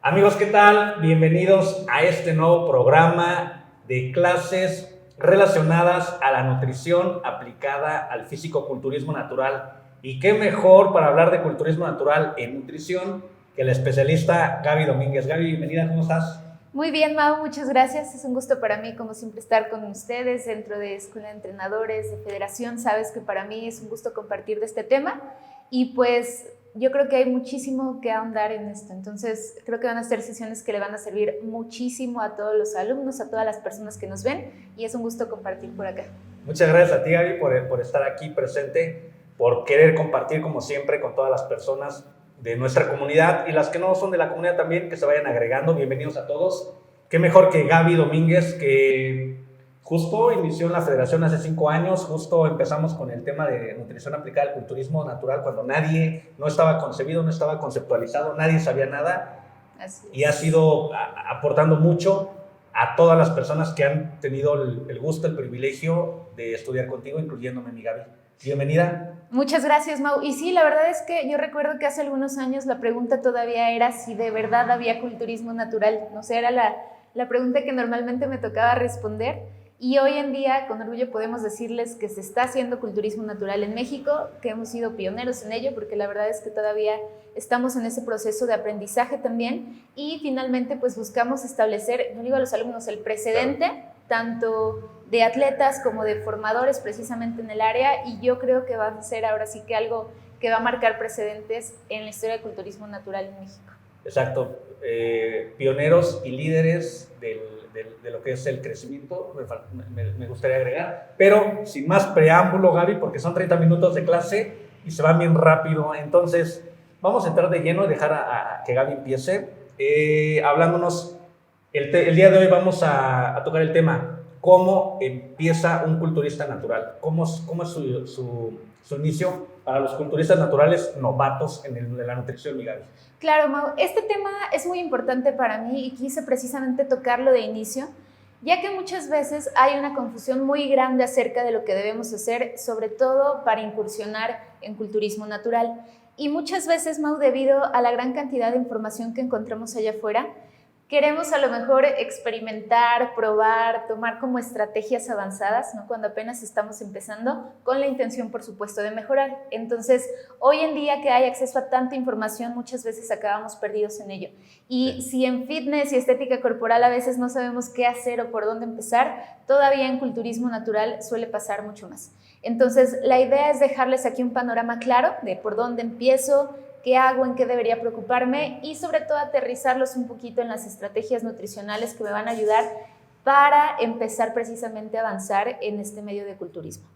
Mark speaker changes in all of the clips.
Speaker 1: Amigos, ¿qué tal? Bienvenidos a este nuevo programa de clases relacionadas a la nutrición aplicada al físico-culturismo natural. Y qué mejor para hablar de culturismo natural en nutrición que el especialista Gaby Domínguez. Gaby, bienvenida, ¿cómo estás?
Speaker 2: Muy bien, Mau, muchas gracias. Es un gusto para mí, como siempre, estar con ustedes dentro de Escuela de Entrenadores, de Federación. Sabes que para mí es un gusto compartir de este tema y pues yo creo que hay muchísimo que ahondar en esto. Entonces, creo que van a ser sesiones que le van a servir muchísimo a todos los alumnos, a todas las personas que nos ven y es un gusto compartir por acá.
Speaker 1: Muchas gracias a ti, Gaby, por estar aquí presente, por querer compartir, como siempre, con todas las personas de nuestra comunidad y las que no son de la comunidad también, que se vayan agregando. Bienvenidos a todos. Qué mejor que Gaby Domínguez, que justo inició en la federación hace 5 años, justo empezamos con el tema de nutrición aplicada al culturismo natural, cuando nadie, no estaba concebido, no estaba conceptualizado, nadie sabía nada. Y ha sido aportando mucho a todas las personas que han tenido el gusto, el privilegio de estudiar contigo, incluyéndome, mi Gaby. Bienvenida.
Speaker 2: Muchas gracias, Mau. Y sí, la verdad es que yo recuerdo que hace algunos años la pregunta todavía era si de verdad había culturismo natural. No sé, era la pregunta que normalmente me tocaba responder. Y hoy en día, con orgullo, podemos decirles que se está haciendo culturismo natural en México, que hemos sido pioneros en ello, porque la verdad es que todavía estamos en ese proceso de aprendizaje también. Y finalmente, pues buscamos establecer, yo digo a los alumnos, el precedente, tanto de atletas como de formadores precisamente en el área, y yo creo que va a ser ahora sí que algo que va a marcar precedentes en la historia del culturismo natural en México.
Speaker 1: Exacto, pioneros y líderes de lo que es el crecimiento, me gustaría agregar, pero sin más preámbulo, Gaby, porque son 30 minutos de clase y se van bien rápido, entonces vamos a entrar de lleno y dejar a que Gaby empiece hablándonos. El día de hoy vamos a tocar el tema: ¿cómo empieza un culturista natural? ¿Cómo es su inicio para los culturistas naturales novatos en la nutrición, mi Gaby?
Speaker 2: Claro, Mau, este tema es muy importante para mí y quise precisamente tocarlo de inicio, ya que muchas veces hay una confusión muy grande acerca de lo que debemos hacer, sobre todo para incursionar en culturismo natural. Y muchas veces, Mau, debido a la gran cantidad de información que encontramos allá afuera, queremos a lo mejor experimentar, probar, tomar como estrategias avanzadas, ¿no? Cuando apenas estamos empezando, con la intención, por supuesto, de mejorar. Entonces, hoy en día que hay acceso a tanta información, muchas veces acabamos perdidos en ello. Y si en fitness y estética corporal a veces no sabemos qué hacer o por dónde empezar, todavía en culturismo natural suele pasar mucho más. Entonces, la idea es dejarles aquí un panorama claro de por dónde empiezo, qué hago, en qué debería preocuparme y sobre todo aterrizarlos un poquito en las estrategias nutricionales que me van a ayudar para empezar precisamente a avanzar en este medio de culturismo.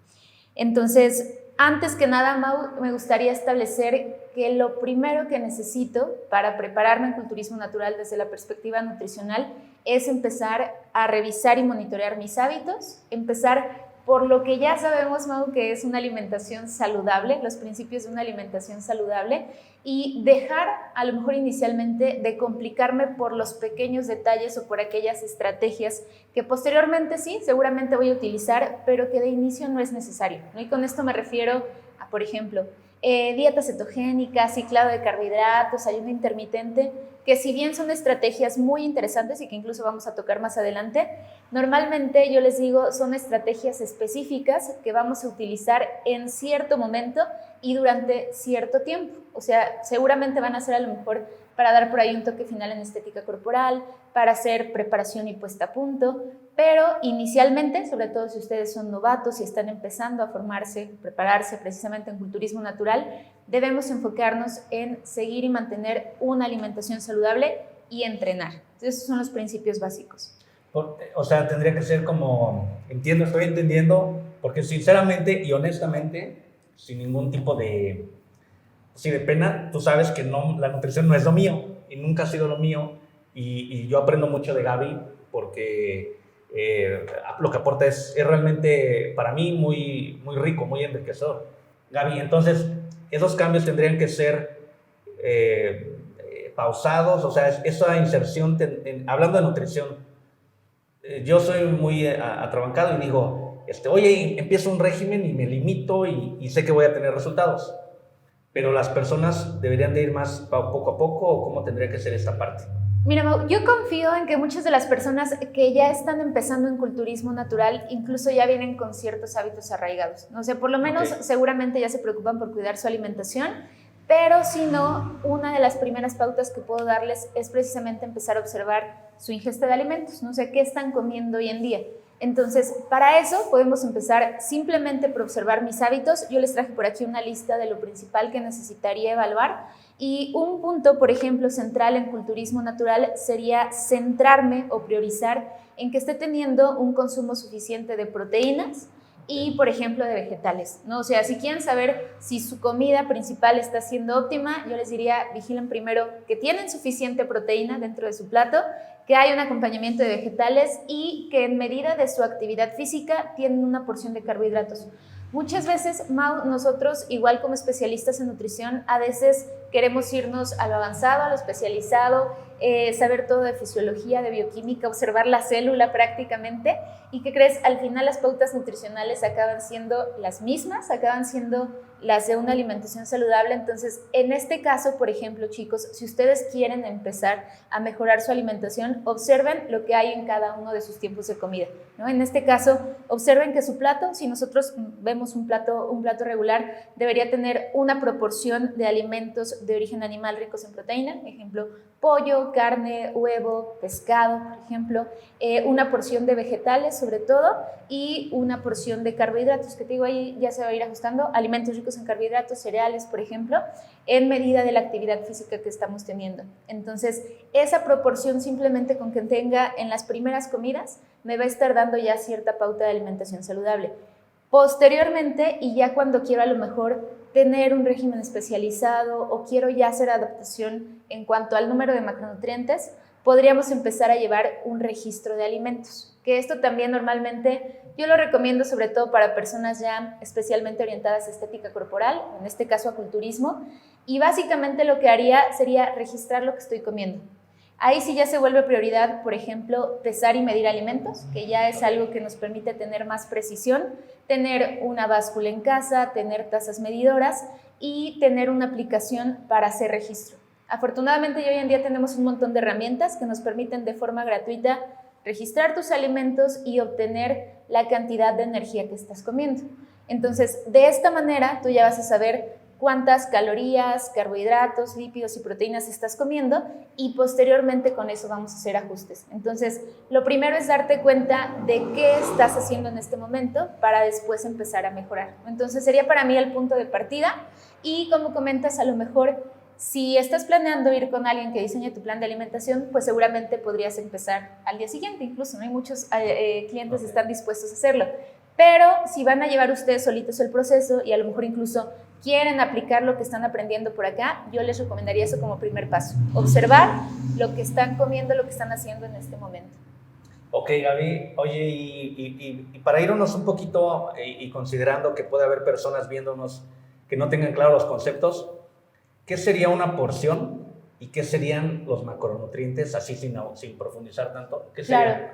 Speaker 2: Entonces, antes que nada, Mau, me gustaría establecer que lo primero que necesito para prepararme en culturismo natural desde la perspectiva nutricional es empezar a revisar y monitorear mis hábitos, empezar por lo que ya sabemos, Mau, que es una alimentación saludable, los principios de una alimentación saludable, y dejar a lo mejor inicialmente de complicarme por los pequeños detalles o por aquellas estrategias que posteriormente sí, seguramente voy a utilizar, pero que de inicio no es necesario, ¿no? Y con esto me refiero a, por ejemplo, dieta cetogénica, ciclado de carbohidratos, ayuno intermitente, que si bien son estrategias muy interesantes y que incluso vamos a tocar más adelante, normalmente yo les digo son estrategias específicas que vamos a utilizar en cierto momento y durante cierto tiempo. O sea, seguramente van a ser a lo mejor para dar por ahí un toque final en estética corporal, para hacer preparación y puesta a punto, pero inicialmente, sobre todo si ustedes son novatos y están empezando a formarse, prepararse precisamente en culturismo natural, debemos enfocarnos en seguir y mantener una alimentación saludable y entrenar. Esos son los principios básicos.
Speaker 1: O sea, tendría que ser como, estoy entendiendo, porque sinceramente y honestamente, sin ningún tipo de pena, tú sabes que no, la nutrición no es lo mío y nunca ha sido lo mío, y yo aprendo mucho de Gaby porque lo que aporta es realmente para mí muy, muy rico, muy enriquecedor, Gaby. Entonces, esos cambios tendrían que ser pausados, o sea, esa inserción, hablando de nutrición, yo soy muy atrabancado y digo, oye, empiezo un régimen y me limito y sé que voy a tener resultados. Pero las personas deberían de ir más poco a poco, ¿o cómo tendría que ser esta parte?
Speaker 2: Mira, Mau, yo confío en que muchas de las personas que ya están empezando en culturismo natural incluso ya vienen con ciertos hábitos arraigados, ¿no? O sea, por lo menos seguramente ya se preocupan por cuidar su alimentación, pero si no, una de las primeras pautas que puedo darles es precisamente empezar a observar su ingesta de alimentos, no sé qué están comiendo hoy en día. Entonces, para eso podemos empezar simplemente por observar mis hábitos. Yo les traje por aquí una lista de lo principal que necesitaría evaluar. Y un punto, por ejemplo, central en culturismo natural sería centrarme o priorizar en que esté teniendo un consumo suficiente de proteínas y, por ejemplo, de vegetales, ¿no? O sea, si quieren saber si su comida principal está siendo óptima, yo les diría, vigilen primero que tienen suficiente proteína dentro de su plato, que hay un acompañamiento de vegetales y que en medida de su actividad física tienen una porción de carbohidratos. Muchas veces, Mau, nosotros, igual como especialistas en nutrición, a veces queremos irnos a lo avanzado, a lo especializado, saber todo de fisiología, de bioquímica, observar la célula prácticamente. ¿Y qué crees? Al final las pautas nutricionales acaban siendo las mismas, acaban siendo las de una alimentación saludable. Entonces, en este caso, por ejemplo, chicos, si ustedes quieren empezar a mejorar su alimentación, observen lo que hay en cada uno de sus tiempos de comida, ¿no? En este caso, observen que su plato, si nosotros vemos un plato regular, debería tener una proporción de alimentos de origen animal ricos en proteína, ejemplo, pollo, carne, huevo, pescado, por ejemplo, una porción de vegetales sobre todo y una porción de carbohidratos, que te digo ahí ya se va a ir ajustando, alimentos ricos en carbohidratos, cereales, por ejemplo, en medida de la actividad física que estamos teniendo. Entonces, esa proporción simplemente con que tenga en las primeras comidas me va a estar dando ya cierta pauta de alimentación saludable. Posteriormente, y ya cuando quiero a lo mejor tener un régimen especializado o quiero ya hacer adaptación en cuanto al número de macronutrientes, podríamos empezar a llevar un registro de alimentos, que esto también normalmente yo lo recomiendo sobre todo para personas ya especialmente orientadas a estética corporal, en este caso a culturismo, y básicamente lo que haría sería registrar lo que estoy comiendo. Ahí sí ya se vuelve prioridad, por ejemplo, pesar y medir alimentos, que ya es algo que nos permite tener más precisión, tener una báscula en casa, tener tazas medidoras y tener una aplicación para hacer registro. Afortunadamente, hoy en día tenemos un montón de herramientas que nos permiten de forma gratuita registrar tus alimentos y obtener la cantidad de energía que estás comiendo. Entonces, de esta manera, tú ya vas a saber cuántas calorías, carbohidratos, lípidos y proteínas estás comiendo y posteriormente con eso vamos a hacer ajustes. Entonces, lo primero es darte cuenta de qué estás haciendo en este momento para después empezar a mejorar. Entonces, sería para mí el punto de partida y como comentas, a lo mejor si estás planeando ir con alguien que diseñe tu plan de alimentación, pues seguramente podrías empezar al día siguiente, incluso, ¿no? Hay muchos clientes que están dispuestos a hacerlo. Pero si van a llevar ustedes solitos el proceso y a lo mejor incluso quieren aplicar lo que están aprendiendo por acá, yo les recomendaría eso como primer paso. Observar lo que están comiendo, lo que están haciendo en este momento.
Speaker 1: Ok, Gaby. Oye, y para irnos un poquito y considerando que puede haber personas viéndonos que no tengan claros los conceptos, ¿qué sería una porción y qué serían los macronutrientes, así sin profundizar tanto? ¿Qué sería?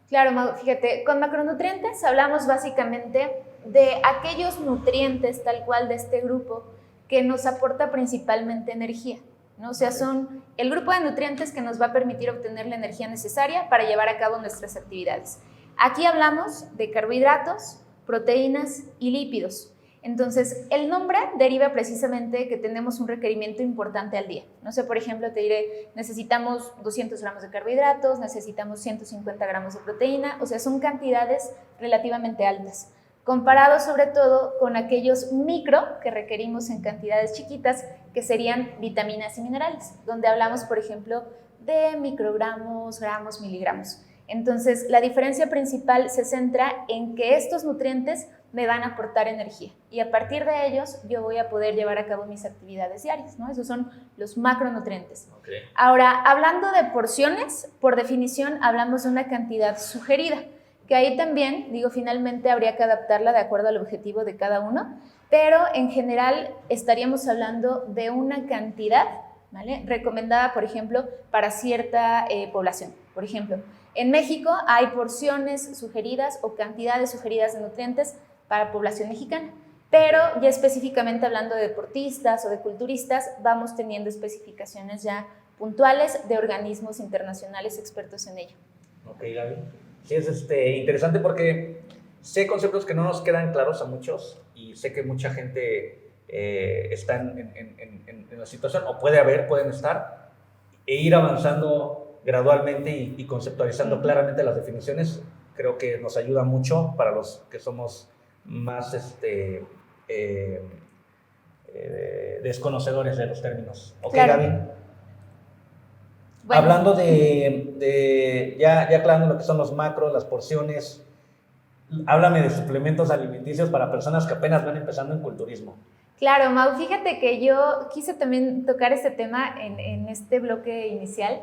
Speaker 2: Claro, Mau, fíjate, con macronutrientes hablamos básicamente de aquellos nutrientes tal cual de este grupo que nos aporta principalmente energía, ¿no? O sea, son el grupo de nutrientes que nos va a permitir obtener la energía necesaria para llevar a cabo nuestras actividades. Aquí hablamos de carbohidratos, proteínas y lípidos. Entonces, el nombre deriva precisamente que tenemos un requerimiento importante al día. No sé, por ejemplo, te diré, necesitamos 200 gramos de carbohidratos, necesitamos 150 gramos de proteína, o sea, son cantidades relativamente altas, comparado sobre todo con aquellos micro que requerimos en cantidades chiquitas, que serían vitaminas y minerales, donde hablamos, por ejemplo, de microgramos, gramos, miligramos. Entonces, la diferencia principal se centra en que estos nutrientes me van a aportar energía y a partir de ellos yo voy a poder llevar a cabo mis actividades diarias, ¿no? Esos son los macronutrientes. Okay. Ahora, hablando de porciones, por definición hablamos de una cantidad sugerida, que ahí también, digo, finalmente habría que adaptarla de acuerdo al objetivo de cada uno, pero en general estaríamos hablando de una cantidad, ¿vale?, recomendada, por ejemplo, para cierta población. Por ejemplo, en México hay porciones sugeridas o cantidades sugeridas de nutrientes para población mexicana, pero ya específicamente hablando de deportistas o de culturistas, vamos teniendo especificaciones ya puntuales de organismos internacionales expertos en ello.
Speaker 1: Ok, Gaby. Sí, es interesante porque sé conceptos que no nos quedan claros a muchos y sé que mucha gente está en la situación, o pueden estar, e ir avanzando gradualmente y conceptualizando claramente las definiciones, creo que nos ayuda mucho para los que somos más desconocedores de los términos. Ok,
Speaker 2: claro.
Speaker 1: Gaby.
Speaker 2: Bueno.
Speaker 1: Hablando ya aclarando lo que son los macros, las porciones, háblame de suplementos alimenticios para personas que apenas van empezando en culturismo.
Speaker 2: Claro, Mau, fíjate que yo quise también tocar este tema en este bloque inicial,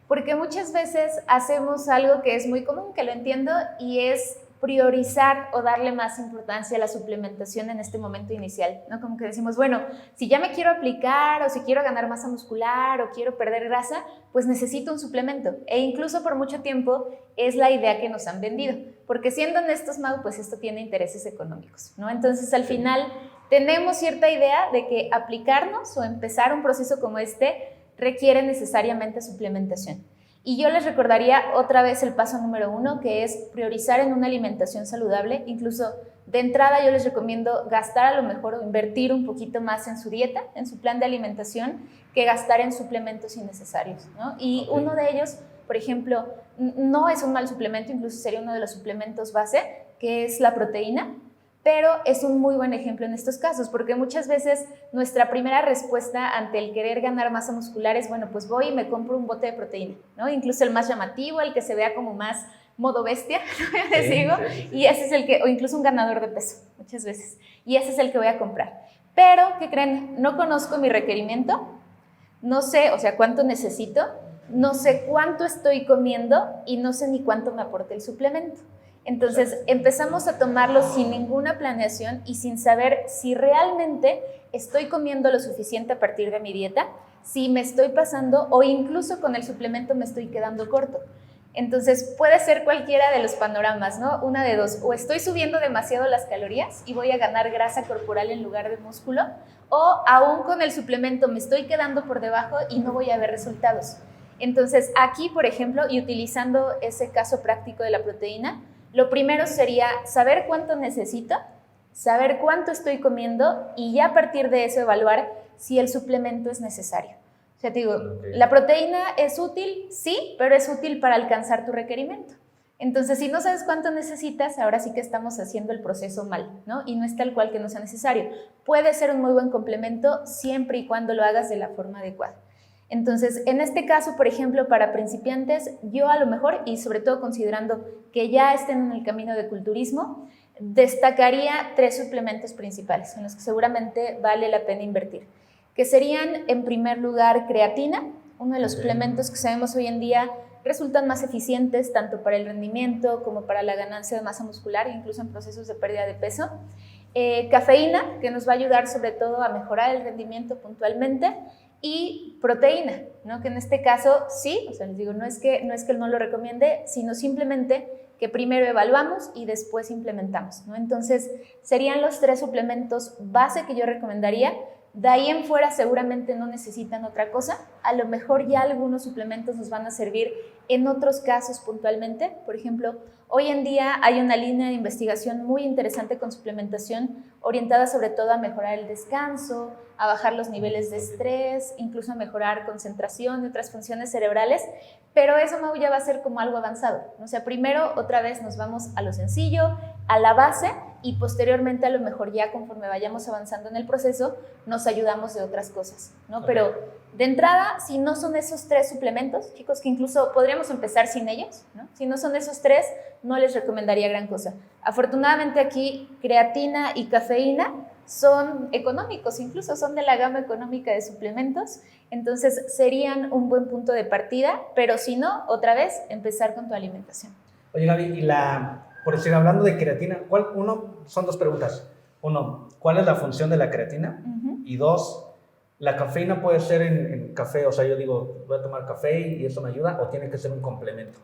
Speaker 2: porque muchas veces hacemos algo que es muy común, que lo entiendo, y es priorizar o darle más importancia a la suplementación en este momento inicial, ¿no? Como que decimos, bueno, si ya me quiero aplicar o si quiero ganar masa muscular o quiero perder grasa, pues necesito un suplemento. E incluso por mucho tiempo es la idea que nos han vendido, porque siendo honestos, Mau, pues esto tiene intereses económicos, ¿no? Entonces al final tenemos cierta idea de que aplicarnos o empezar un proceso como este requiere necesariamente suplementación. Y yo les recordaría otra vez el paso número 1, que es priorizar en una alimentación saludable. Incluso de entrada yo les recomiendo gastar a lo mejor o invertir un poquito más en su dieta, en su plan de alimentación, que gastar en suplementos innecesarios, ¿no? Y uno de ellos, por ejemplo, no es un mal suplemento, incluso sería uno de los suplementos base, que es la proteína. Pero es un muy buen ejemplo en estos casos, porque muchas veces nuestra primera respuesta ante el querer ganar masa muscular es, bueno, pues voy y me compro un bote de proteína, ¿no? Incluso el más llamativo, el que se vea como más modo bestia, ¿no? Les digo, sí. Y ese es el que, o incluso un ganador de peso, muchas veces, y ese es el que voy a comprar. Pero, ¿qué creen? No conozco mi requerimiento, no sé, o sea, cuánto necesito, no sé cuánto estoy comiendo y no sé ni cuánto me aporta el suplemento. Entonces empezamos a tomarlo sin ninguna planeación y sin saber si realmente estoy comiendo lo suficiente a partir de mi dieta, si me estoy pasando o incluso con el suplemento me estoy quedando corto. Entonces puede ser cualquiera de los panoramas, ¿no? Una de dos, o estoy subiendo demasiado las calorías y voy a ganar grasa corporal en lugar de músculo, o aún con el suplemento me estoy quedando por debajo y no voy a ver resultados. Entonces aquí, por ejemplo, y utilizando ese caso práctico de la proteína, lo primero sería saber cuánto necesito, saber cuánto estoy comiendo y ya a partir de eso evaluar si el suplemento es necesario. O sea, te digo, la proteína es útil, sí, pero es útil para alcanzar tu requerimiento. Entonces, si no sabes cuánto necesitas, ahora sí que estamos haciendo el proceso mal, ¿no? Y no es tal cual que no sea necesario. Puede ser un muy buen complemento siempre y cuando lo hagas de la forma adecuada. Entonces, en este caso, por ejemplo, para principiantes, yo a lo mejor, y sobre todo considerando que ya estén en el camino de culturismo, destacaría 3 suplementos principales en los que seguramente vale la pena invertir, que serían, en primer lugar, creatina, uno de los suplementos que sabemos hoy en día resultan más eficientes tanto para el rendimiento como para la ganancia de masa muscular e incluso en procesos de pérdida de peso. Cafeína, que nos va a ayudar sobre todo a mejorar el rendimiento puntualmente, y proteína, ¿no? Que en este caso sí, o sea, les digo, no es que no lo recomiende, sino simplemente que primero evaluamos y después implementamos, ¿no? Entonces, serían los 3 suplementos base que yo recomendaría. De ahí en fuera seguramente no necesitan otra cosa, a lo mejor ya algunos suplementos nos van a servir en otros casos puntualmente. Por ejemplo, hoy en día hay una línea de investigación muy interesante con suplementación orientada sobre todo a mejorar el descanso, a bajar los niveles de estrés, incluso a mejorar concentración y otras funciones cerebrales, pero eso, Mau, ya va a ser como algo avanzado. O sea, primero otra vez nos vamos a lo sencillo, a la base, y posteriormente a lo mejor ya conforme vayamos avanzando en el proceso nos ayudamos de otras cosas, ¿no? Pero de entrada, si no son esos 3 suplementos, chicos, que incluso podríamos empezar sin ellos, ¿no? Si no son esos 3, no les recomendaría gran cosa. Afortunadamente aquí creatina y cafeína son económicos, incluso son de la gama económica de suplementos, entonces serían un buen punto de partida, pero si no, otra vez, empezar con tu alimentación.
Speaker 1: Oye, Gaby, por decir, hablando de creatina, son 2 preguntas. 1, ¿cuál es la función de la creatina? Y 2, ¿la cafeína puede ser en café? O sea, yo digo, voy a tomar café y eso me ayuda, ¿o tiene que ser un complemento?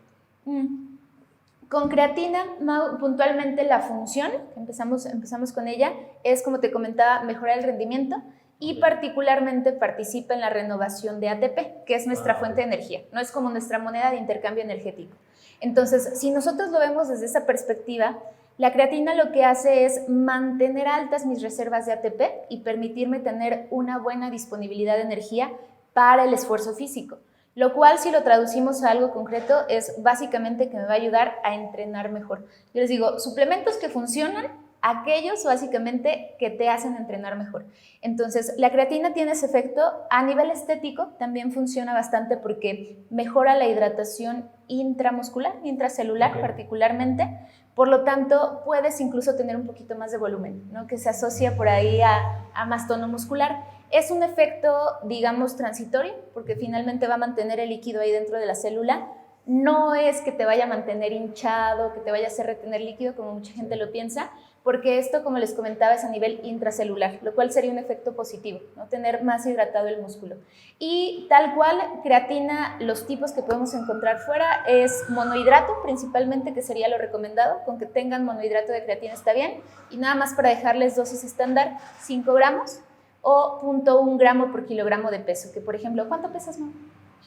Speaker 2: Con creatina, Mau, puntualmente la función, empezamos con ella, es, como te comentaba, mejorar el rendimiento y particularmente participa en la renovación de ATP, que es nuestra fuente de energía, no es como nuestra moneda de intercambio energético. Entonces, si nosotros lo vemos desde esa perspectiva, la creatina lo que hace es mantener altas mis reservas de ATP y permitirme tener una buena disponibilidad de energía para el esfuerzo físico, lo cual, si lo traducimos a algo concreto, es básicamente que me va a ayudar a entrenar mejor. Yo les digo, suplementos que funcionan, aquellos básicamente que te hacen entrenar mejor. Entonces, la creatina tiene ese efecto. A nivel estético también funciona bastante porque mejora la hidratación intramuscular, intracelular particularmente. Por lo tanto, puedes incluso tener un poquito más de volumen, ¿no? Que se asocia por ahí a más tono muscular. Es un efecto, digamos, transitorio, porque finalmente va a mantener el líquido ahí dentro de la célula. No es que te vaya a mantener hinchado, que te vaya a hacer retener líquido, como mucha gente lo piensa, porque esto, como les comentaba, es a nivel intracelular, lo cual sería un efecto positivo, ¿no? Tener más hidratado el músculo. Y tal cual, creatina, los tipos que podemos encontrar fuera es monohidrato, principalmente, que sería lo recomendado. Con que tengan monohidrato de creatina está bien. Y nada más para dejarles dosis estándar, 5 gramos o 0.1 gramo por kilogramo de peso, que por ejemplo, ¿cuánto pesas, Mau?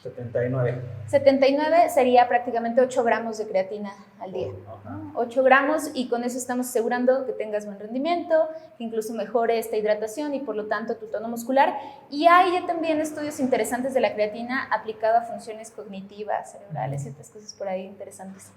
Speaker 1: 79.
Speaker 2: 79 sería prácticamente 8 gramos de creatina al día, ¿no? 8 gramos, y con eso estamos asegurando que tengas buen rendimiento, que incluso mejore esta hidratación y por lo tanto tu tono muscular. Y hay ya también estudios interesantes de la creatina aplicado a funciones cognitivas, cerebrales y otras cosas por ahí interesantes.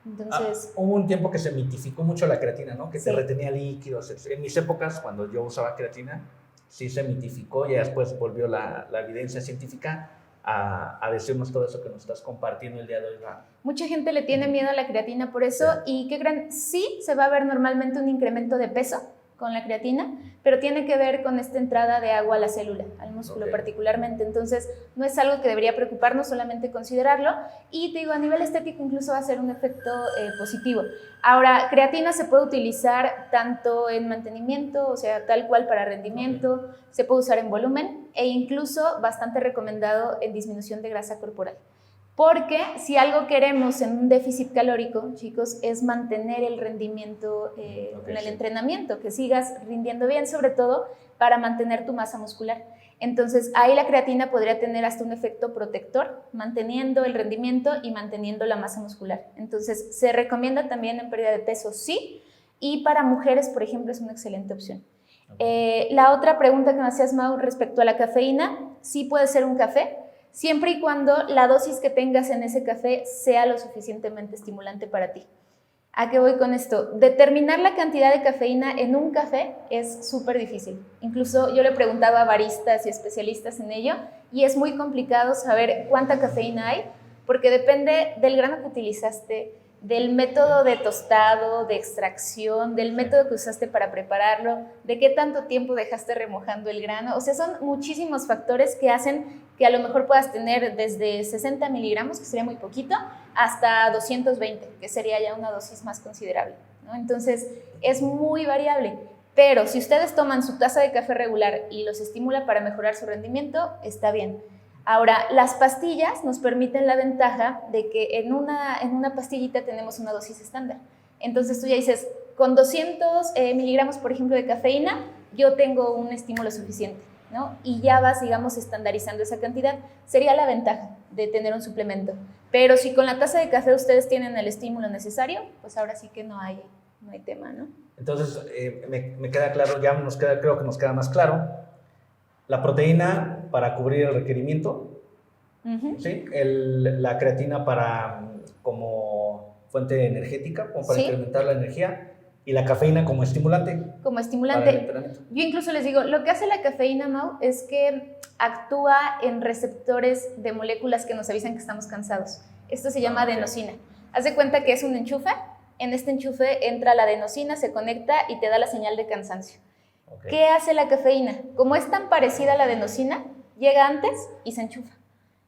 Speaker 2: Entonces,
Speaker 1: hubo un tiempo que se mitificó mucho la creatina, ¿no? Que
Speaker 2: sí,
Speaker 1: te retenía líquidos. En mis épocas, cuando yo usaba creatina, sí se mitificó y después volvió la evidencia científica a decirnos todo eso que nos estás compartiendo el día de hoy.
Speaker 2: Mucha gente le tiene miedo a la creatina por eso. ¿Y qué creen? Sí, se va a ver normalmente un incremento de peso con la creatina, pero tiene que ver con esta entrada de agua a la célula, al músculo particularmente. Entonces, no es algo que debería preocuparnos, solamente considerarlo. Y te digo, a nivel estético incluso va a ser un efecto positivo. Ahora, creatina se puede utilizar tanto en mantenimiento, o sea, tal cual para rendimiento, se puede usar en volumen e incluso bastante recomendado en disminución de grasa corporal. Porque si algo queremos en un déficit calórico, chicos, es mantener el rendimiento en el entrenamiento, que sigas rindiendo bien, sobre todo para mantener tu masa muscular. Entonces, ahí la creatina podría tener hasta un efecto protector, manteniendo el rendimiento y manteniendo la masa muscular. Entonces, se recomienda también en pérdida de peso, sí, y para mujeres, por ejemplo, es una excelente opción. La otra pregunta que me hacías, Mau, respecto a la cafeína, sí puede ser un café, siempre y cuando la dosis que tengas en ese café sea lo suficientemente estimulante para ti. ¿A qué voy con esto? Determinar la cantidad de cafeína en un café es súper difícil. Incluso yo le preguntaba a baristas y especialistas en ello y es muy complicado saber cuánta cafeína hay porque depende del grano que utilizaste, del método de tostado, de extracción, del método que usaste para prepararlo, de qué tanto tiempo dejaste remojando el grano. O sea, son muchísimos factores que hacen que a lo mejor puedas tener desde 60 miligramos, que sería muy poquito, hasta 220, que sería ya una dosis más considerable, ¿no? Entonces, es muy variable. Pero si ustedes toman su taza de café regular y los estimula para mejorar su rendimiento, está bien. Ahora, las pastillas nos permiten la ventaja de que en una pastillita tenemos una dosis estándar. Entonces tú ya dices, con 200 miligramos, por ejemplo, de cafeína, yo tengo un estímulo suficiente, ¿no? Y ya vas, digamos, estandarizando esa cantidad. Sería la ventaja de tener un suplemento. Pero si con la taza de café ustedes tienen el estímulo necesario, pues ahora sí que no hay tema, ¿no?
Speaker 1: Entonces, me queda claro, creo que nos queda más claro. La proteína para cubrir el requerimiento, ¿sí? La creatina como fuente energética, como para incrementar la energía, y la cafeína como estimulante.
Speaker 2: Como estimulante. Yo incluso les digo, lo que hace la cafeína, Mau, es que actúa en receptores de moléculas que nos avisan que estamos cansados. Esto se llama adenosina. Haz de cuenta que es un enchufe. En este enchufe entra la adenosina, se conecta y te da la señal de cansancio. ¿Qué hace la cafeína? Como es tan parecida a la adenosina, llega antes y se enchufa.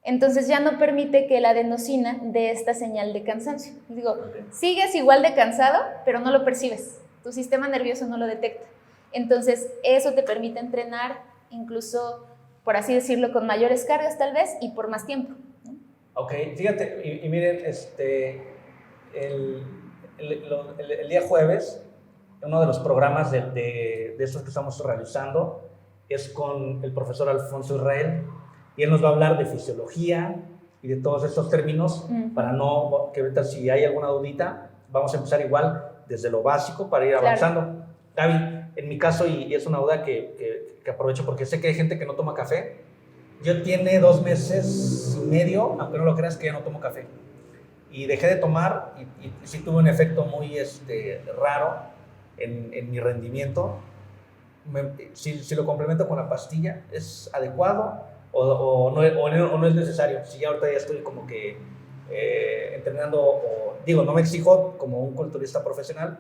Speaker 2: Entonces ya no permite que la adenosina dé esta señal de cansancio. Digo, sigues igual de cansado, pero no lo percibes. Tu sistema nervioso no lo detecta. Entonces eso te permite entrenar, incluso, por así decirlo, con mayores cargas tal vez y por más tiempo, ¿no?
Speaker 1: Ok, fíjate, y miren, el día jueves, uno de los programas de estos que estamos realizando, es con el profesor Alfonso Israel, y él nos va a hablar de fisiología y de todos estos términos, para no, que ahorita si hay alguna dudita, vamos a empezar igual desde lo básico para ir avanzando. Claro. Gaby, en mi caso, y es una duda que aprovecho porque sé que hay gente que no toma café. Yo tiene 2 meses y medio, aunque no lo creas, que ya no tomo café. Y dejé de tomar y sí tuve un efecto muy raro en mi rendimiento. Si lo complemento con la pastilla, ¿es adecuado o no es necesario? Si ya ahorita ya estoy como que entrenando, digo, no me exijo como un culturista profesional,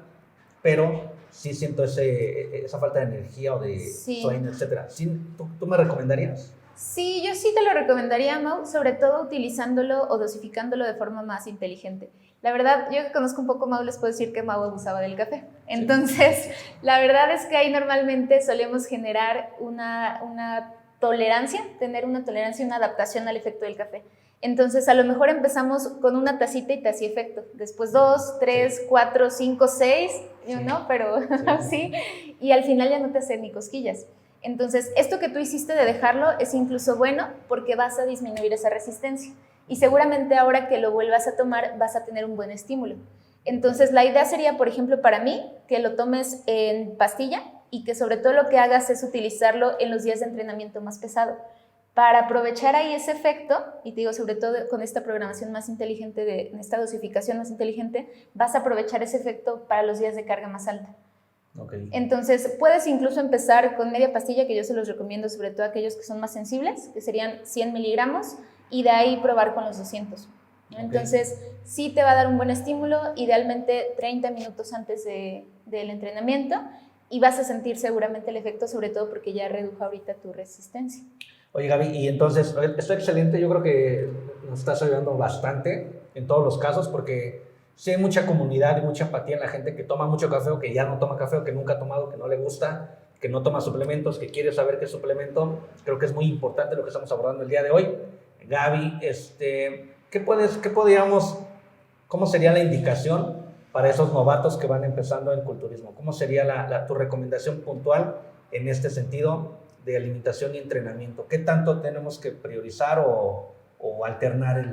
Speaker 1: pero sí siento esa falta de energía o de sueño, etc. ¿Sí, ¿Tú me recomendarías?
Speaker 2: Sí, yo sí te lo recomendaría, Mau, sobre todo utilizándolo o dosificándolo de forma más inteligente. La verdad, yo que conozco un poco a Mau, les puedo decir que Mau abusaba del café. Entonces, la verdad es que ahí normalmente solemos generar una tolerancia, tener una tolerancia y una adaptación al efecto del café. Entonces, a lo mejor empezamos con una tacita y te hacía efecto. Después 2, 3, 4, 5, 6, ¿no? Pero sí, y al final ya no te hace ni cosquillas. Entonces, esto que tú hiciste de dejarlo es incluso bueno porque vas a disminuir esa resistencia y seguramente ahora que lo vuelvas a tomar vas a tener un buen estímulo. Entonces, la idea sería, por ejemplo, para mí, que lo tomes en pastilla y que sobre todo lo que hagas es utilizarlo en los días de entrenamiento más pesado para aprovechar ahí ese efecto, y te digo, sobre todo con esta programación más inteligente, esta dosificación más inteligente, vas a aprovechar ese efecto para los días de carga más alta. Okay. Entonces, puedes incluso empezar con media pastilla, que yo se los recomiendo, sobre todo a aquellos que son más sensibles, que serían 100 miligramos, y de ahí probar con los 200. ¿No? Okay. Entonces, sí te va a dar un buen estímulo, idealmente 30 minutos antes del entrenamiento, y vas a sentir seguramente el efecto, sobre todo porque ya redujo ahorita tu resistencia.
Speaker 1: Oye, Gaby, y entonces, esto es excelente, yo creo que nos estás ayudando bastante en todos los casos, porque sí hay mucha comunidad y mucha empatía en la gente que toma mucho café o que ya no toma café o que nunca ha tomado, que no le gusta, que no toma suplementos, que quiere saber qué es suplemento. Creo que es muy importante lo que estamos abordando el día de hoy. Gaby, ¿cómo sería la indicación para esos novatos que van empezando en culturismo? ¿Cómo sería tu recomendación puntual en este sentido de alimentación y entrenamiento? ¿Qué tanto tenemos que priorizar o alternar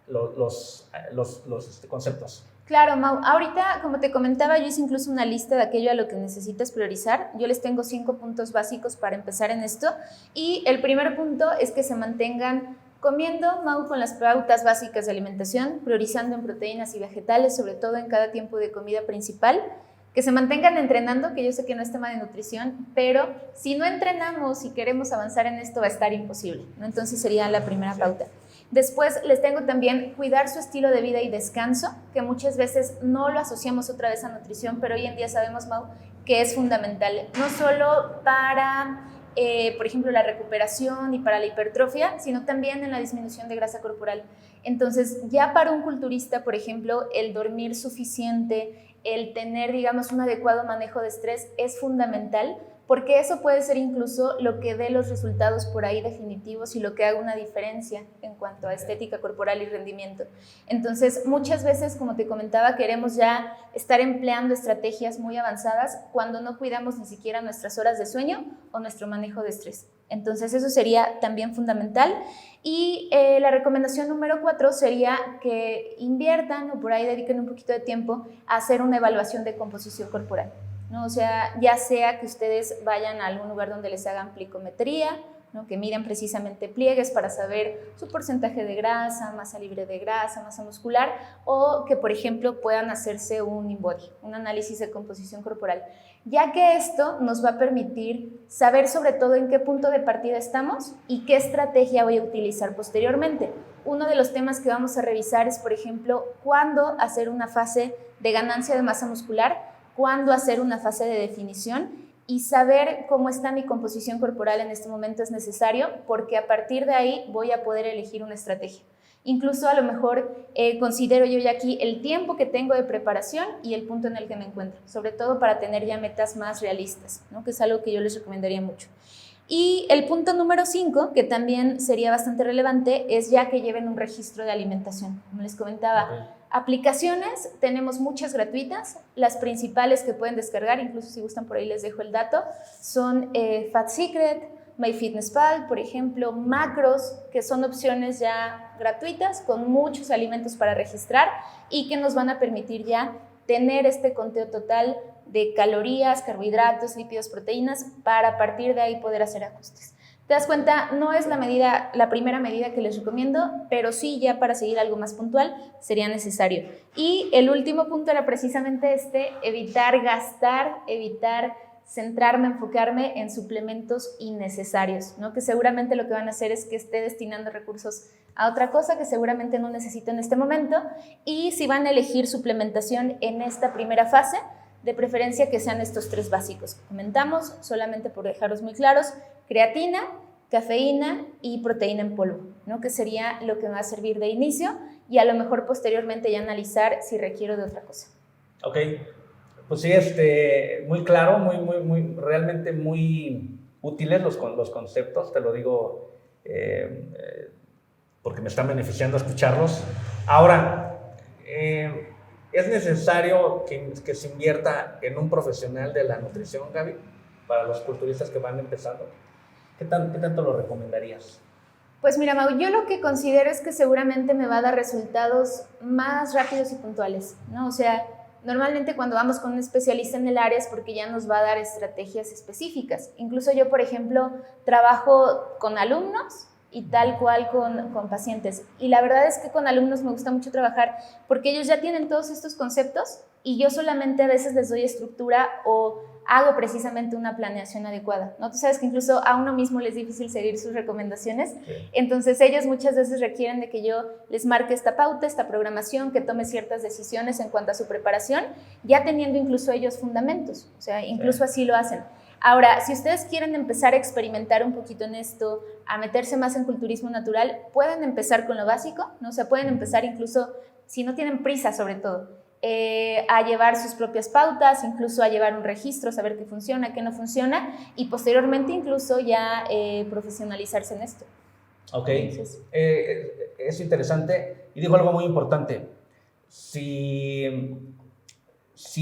Speaker 1: los conceptos?
Speaker 2: Claro, Mau. Ahorita, como te comentaba, yo hice incluso una lista de aquello a lo que necesitas priorizar. Yo les tengo 5 puntos básicos para empezar en esto. Y el primer punto es que se mantengan comiendo, Mau, con las pautas básicas de alimentación, priorizando en proteínas y vegetales, sobre todo en cada tiempo de comida principal. Que se mantengan entrenando, que yo sé que no es tema de nutrición, pero si no entrenamos y queremos avanzar en esto va a estar imposible, ¿no? Entonces sería la primera pauta. Después les tengo también cuidar su estilo de vida y descanso, que muchas veces no lo asociamos otra vez a nutrición, pero hoy en día sabemos, Mau, que es fundamental, no solo para, por ejemplo, la recuperación y para la hipertrofia, sino también en la disminución de grasa corporal. Entonces, ya para un culturista, por ejemplo, el dormir suficiente, el tener, digamos, un adecuado manejo de estrés es fundamental, porque eso puede ser incluso lo que dé los resultados por ahí definitivos y lo que haga una diferencia en cuanto a estética corporal y rendimiento. Entonces, muchas veces, como te comentaba, queremos ya estar empleando estrategias muy avanzadas cuando no cuidamos ni siquiera nuestras horas de sueño o nuestro manejo de estrés. Entonces, eso sería también fundamental. Y la recomendación número 4 sería que inviertan o por ahí dediquen un poquito de tiempo a hacer una evaluación de composición corporal, ¿no? O sea, ya sea que ustedes vayan a algún lugar donde les hagan plicometría, ¿no? Que miren precisamente pliegues para saber su porcentaje de grasa, masa libre de grasa, masa muscular, o que, por ejemplo, puedan hacerse un InBody, un análisis de composición corporal, ya que esto nos va a permitir saber sobre todo en qué punto de partida estamos y qué estrategia voy a utilizar posteriormente. Uno de los temas que vamos a revisar es, por ejemplo, cuándo hacer una fase de ganancia de masa muscular, cuándo hacer una fase de definición, y saber cómo está mi composición corporal en este momento es necesario, porque a partir de ahí voy a poder elegir una estrategia. Incluso a lo mejor considero yo ya aquí el tiempo que tengo de preparación y el punto en el que me encuentro, sobre todo para tener ya metas más realistas, ¿no? Que es algo que yo les recomendaría mucho. Y el punto número 5, que también sería bastante relevante, es ya que lleven un registro de alimentación. Como les comentaba, aplicaciones, tenemos muchas gratuitas. Las principales que pueden descargar, incluso si gustan por ahí les dejo el dato, son Fat Secret, MyFitnessPal, por ejemplo, Macros, que son opciones ya gratuitas con muchos alimentos para registrar y que nos van a permitir ya tener este conteo total de calorías, carbohidratos, lípidos, proteínas, para a partir de ahí poder hacer ajustes. ¿Te das cuenta? No es la primera medida que les recomiendo, pero sí ya para seguir algo más puntual sería necesario. Y el último punto era precisamente evitar gastar, evitar centrarme, enfocarme en suplementos innecesarios, ¿no? Que seguramente lo que van a hacer es que esté destinando recursos a otra cosa que seguramente no necesito en este momento, y si van a elegir suplementación en esta primera fase, de preferencia que sean estos 3 básicos que comentamos, solamente por dejarlos muy claros: creatina, cafeína y proteína en polvo, ¿no? Que sería lo que me va a servir de inicio, y a lo mejor posteriormente ya analizar si requiero de otra cosa.
Speaker 1: Ok, pues sí, muy claro, realmente muy útiles los conceptos, te lo digo porque me están beneficiando escucharlos. Ahora, ¿es necesario que se invierta en un profesional de la nutrición, Gaby, para los culturistas que van empezando? ¿Qué tanto lo recomendarías?
Speaker 2: Pues mira, Mau, yo lo que considero es que seguramente me va a dar resultados más rápidos y puntuales, ¿no? O sea, normalmente cuando vamos con un especialista en el área es porque ya nos va a dar estrategias específicas. Incluso yo, por ejemplo, trabajo con alumnos y tal cual con pacientes. Y la verdad es que con alumnos me gusta mucho trabajar porque ellos ya tienen todos estos conceptos y yo solamente a veces les doy estructura o hago precisamente una planeación adecuada, ¿no? Tú sabes que incluso a uno mismo les es difícil seguir sus recomendaciones, sí. Entonces ellos muchas veces requieren de que yo les marque esta pauta, esta programación, que tome ciertas decisiones en cuanto a su preparación, ya teniendo incluso ellos fundamentos, o sea, incluso sí. Así lo hacen. Ahora, si ustedes quieren empezar a experimentar un poquito en esto, a meterse más en culturismo natural, pueden empezar con lo básico, ¿no? O sea, pueden empezar incluso, si no tienen prisa sobre todo, a llevar sus propias pautas, incluso a llevar un registro, saber qué funciona, qué no funciona, y posteriormente incluso ya profesionalizarse en esto.
Speaker 1: Ok, es interesante, y dijo algo muy importante: si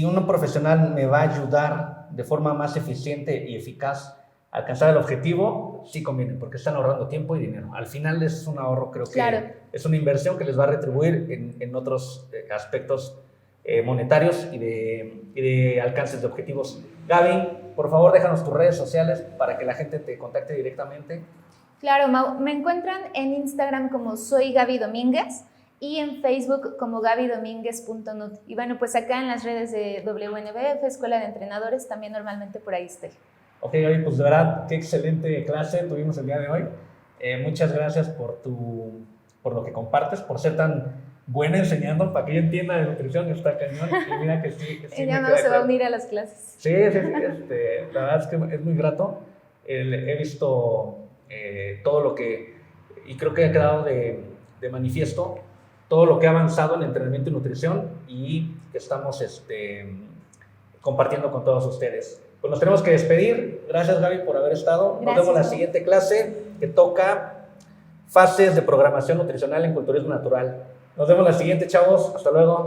Speaker 1: un profesional me va a ayudar de forma más eficiente y eficaz a alcanzar el objetivo, sí conviene, porque están ahorrando tiempo y dinero. Al final es un ahorro, creo que claro. Es una inversión que les va a retribuir en otros aspectos monetarios y de alcances de objetivos. Gaby, por favor, déjanos tus redes sociales para que la gente te contacte directamente.
Speaker 2: Claro, Mau, me encuentran en Instagram como soy Gaby Domínguez y en Facebook como gabydomínguez.nut. Y bueno, pues acá en las redes de WNBF, Escuela de Entrenadores, también normalmente por ahí estoy.
Speaker 1: Ok, Gaby, pues de verdad, qué excelente clase tuvimos el día de hoy. Muchas gracias por lo que compartes, por ser tan buena enseñando, para que yo entienda de nutrición. Está cañón, y mira que sí.
Speaker 2: Ella no se va a unir a las clases.
Speaker 1: Sí, la verdad es que es muy grato. He visto todo lo que, y creo que ha quedado de manifiesto, todo lo que ha avanzado en entrenamiento y nutrición, y que estamos compartiendo con todos ustedes. Pues nos tenemos que despedir. Gracias, Gaby, por haber estado. Gracias. Nos vemos en la siguiente clase, que toca fases de programación nutricional en culturismo natural. Nos vemos la siguiente, chavos. Hasta luego.